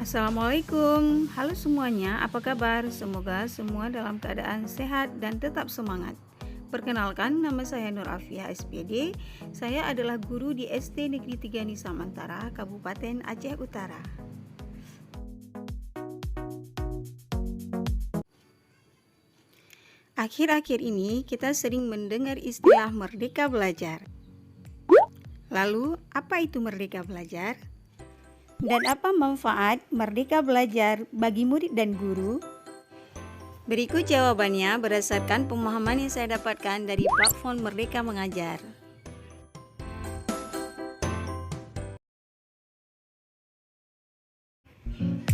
Assalamualaikum, halo semuanya, apa kabar? Semoga semua dalam keadaan sehat dan tetap semangat. Perkenalkan, nama saya Nur Afiah SPD. Saya adalah guru di SD Negeri 3 Nisa Mantara, Kabupaten Aceh Utara. Akhir-akhir ini kita sering mendengar istilah merdeka belajar. Lalu, apa itu merdeka belajar? Dan apa manfaat merdeka belajar bagi murid dan guru? Berikut jawabannya berdasarkan pemahaman yang saya dapatkan dari platform Merdeka Mengajar.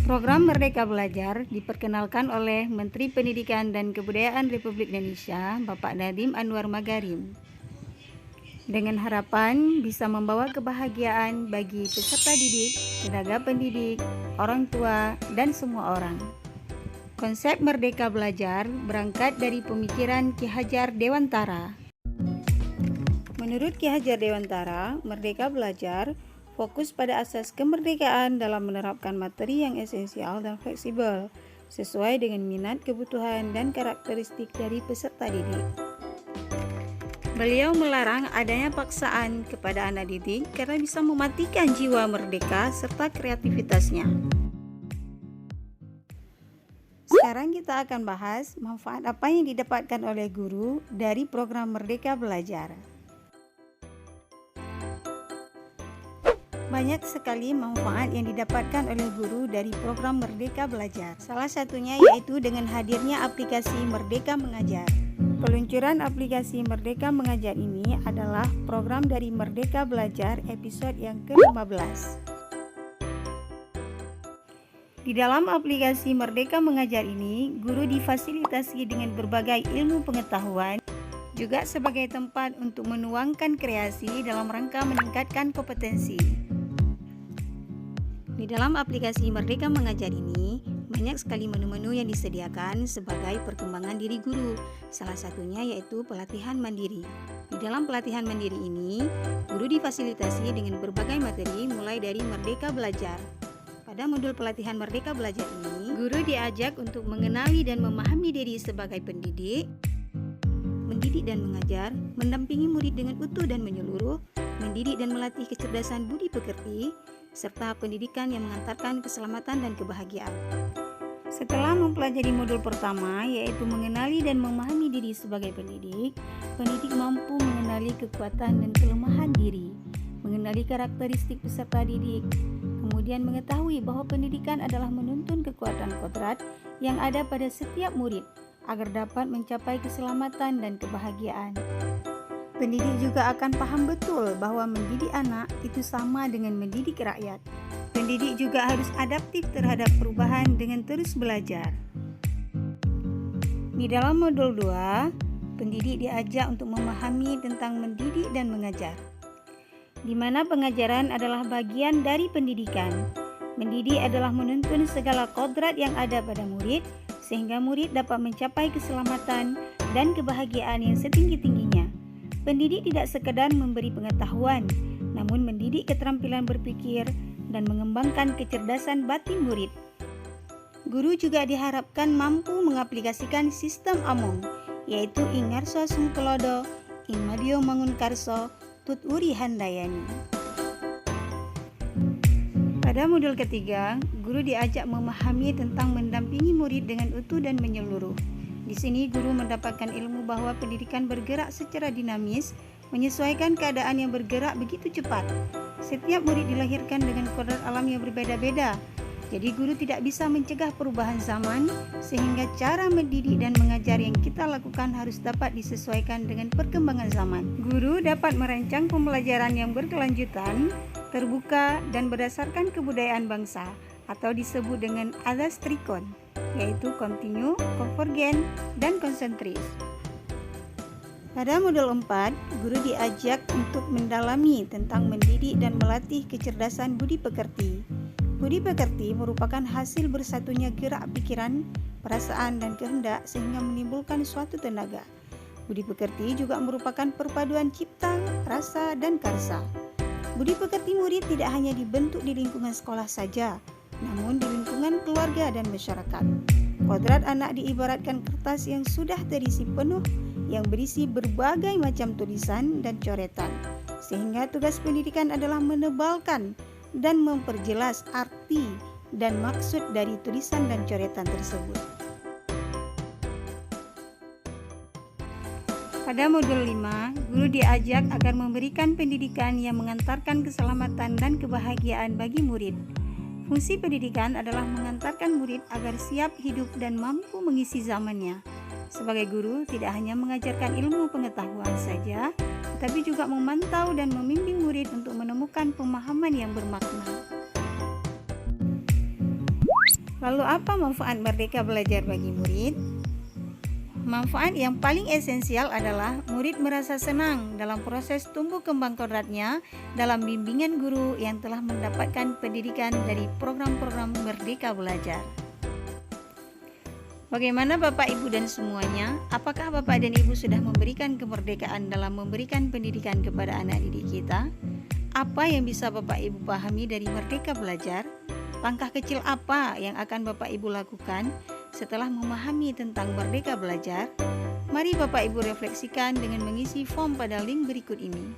Program Merdeka Belajar diperkenalkan oleh Menteri Pendidikan dan Kebudayaan Republik Indonesia, Bapak Nadiem Anwar Makarim, dengan harapan bisa membawa kebahagiaan bagi peserta didik, tenaga pendidik, orang tua, dan semua orang. Konsep Merdeka Belajar berangkat dari pemikiran Ki Hajar Dewantara. Menurut Ki Hajar Dewantara, Merdeka Belajar fokus pada asas kemerdekaan dalam menerapkan materi yang esensial dan fleksibel, sesuai dengan minat, kebutuhan, dan karakteristik dari peserta didik. Beliau melarang adanya paksaan kepada anak didik karena bisa mematikan jiwa merdeka serta kreativitasnya. Sekarang kita akan bahas manfaat apa yang didapatkan oleh guru dari program Merdeka Belajar. Banyak sekali manfaat yang didapatkan oleh guru dari program Merdeka Belajar. Salah satunya yaitu dengan hadirnya aplikasi Merdeka Mengajar. Peluncuran aplikasi Merdeka Mengajar ini adalah program dari Merdeka Belajar episode yang ke-15. Di dalam aplikasi Merdeka Mengajar ini, guru difasilitasi dengan berbagai ilmu pengetahuan, juga sebagai tempat untuk menuangkan kreasi dalam rangka meningkatkan kompetensi. Di dalam aplikasi Merdeka Mengajar ini, banyak sekali menu-menu yang disediakan sebagai perkembangan diri guru. Salah satunya yaitu pelatihan mandiri. Di dalam pelatihan mandiri ini, guru difasilitasi dengan berbagai materi mulai dari Merdeka Belajar. Pada modul pelatihan Merdeka Belajar ini, guru diajak untuk mengenali dan memahami diri sebagai pendidik, mendidik dan mengajar, mendampingi murid dengan utuh dan menyeluruh, mendidik dan melatih kecerdasan budi pekerti, serta pendidikan yang mengantarkan keselamatan dan kebahagiaan. Setelah mempelajari modul pertama, yaitu mengenali dan memahami diri sebagai pendidik, pendidik mampu mengenali kekuatan dan kelemahan diri, mengenali karakteristik peserta didik, kemudian mengetahui bahwa pendidikan adalah menuntun kekuatan kodrat yang ada pada setiap murid agar dapat mencapai keselamatan dan kebahagiaan. Pendidik juga akan paham betul bahwa mendidik anak itu sama dengan mendidik rakyat. Pendidik juga harus adaptif terhadap perubahan dengan terus belajar. Di dalam modul 2, pendidik diajak untuk memahami tentang mendidik dan mengajar, di mana pengajaran adalah bagian dari pendidikan. Mendidik adalah menuntun segala kodrat yang ada pada murid, sehingga murid dapat mencapai keselamatan dan kebahagiaan yang setinggi-tingginya. Pendidik tidak sekedar memberi pengetahuan, namun mendidik keterampilan berpikir dan mengembangkan kecerdasan batin murid. Guru juga diharapkan mampu mengaplikasikan sistem AMONG, yaitu Ingarso Sungkelodo, Ingmadio Mangunkarso, Tuturi Handayani. Pada modul ketiga, guru diajak memahami tentang mendampingi murid dengan utuh dan menyeluruh. Di sini guru mendapatkan ilmu bahwa pendidikan bergerak secara dinamis, menyesuaikan keadaan yang bergerak begitu cepat. Setiap murid dilahirkan dengan kodrat alam yang berbeda-beda. Jadi guru tidak bisa mencegah perubahan zaman, sehingga cara mendidik dan mengajar yang kita lakukan harus dapat disesuaikan dengan perkembangan zaman. Guru dapat merancang pembelajaran yang berkelanjutan, terbuka, dan berdasarkan kebudayaan bangsa, atau disebut dengan azas trikon, yaitu kontinu, konvergen, dan konsentris. Pada modul 4, guru diajak untuk mendalami tentang mendidik dan melatih kecerdasan budi pekerti. Budi pekerti merupakan hasil bersatunya gerak pikiran, perasaan, dan kehendak sehingga menimbulkan suatu tenaga. Budi pekerti juga merupakan perpaduan cipta, rasa, dan karsa. Budi pekerti murid tidak hanya dibentuk di lingkungan sekolah saja, namun di lingkungan keluarga dan masyarakat. Kodrat anak diibaratkan kertas yang sudah terisi penuh, yang berisi berbagai macam tulisan dan coretan, sehingga tugas pendidikan adalah menebalkan dan memperjelas arti dan maksud dari tulisan dan coretan tersebut. Pada modul 5, guru diajak agar memberikan pendidikan yang mengantarkan keselamatan dan kebahagiaan bagi murid. Fungsi pendidikan adalah mengantarkan murid agar siap hidup dan mampu mengisi zamannya. Sebagai guru, tidak hanya mengajarkan ilmu pengetahuan saja, tetapi juga memantau dan membimbing murid untuk menemukan pemahaman yang bermakna. Lalu apa manfaat Merdeka Belajar bagi murid? Manfaat yang paling esensial adalah murid merasa senang dalam proses tumbuh kembang kodratnya dalam bimbingan guru yang telah mendapatkan pendidikan dari program-program Merdeka Belajar. Bagaimana Bapak, Ibu, dan semuanya? Apakah Bapak dan Ibu sudah memberikan kemerdekaan dalam memberikan pendidikan kepada anak didik kita? Apa yang bisa Bapak Ibu pahami dari Merdeka Belajar? Langkah kecil apa yang akan Bapak Ibu lakukan setelah memahami tentang Merdeka Belajar? Mari Bapak Ibu refleksikan dengan mengisi form pada link berikut ini.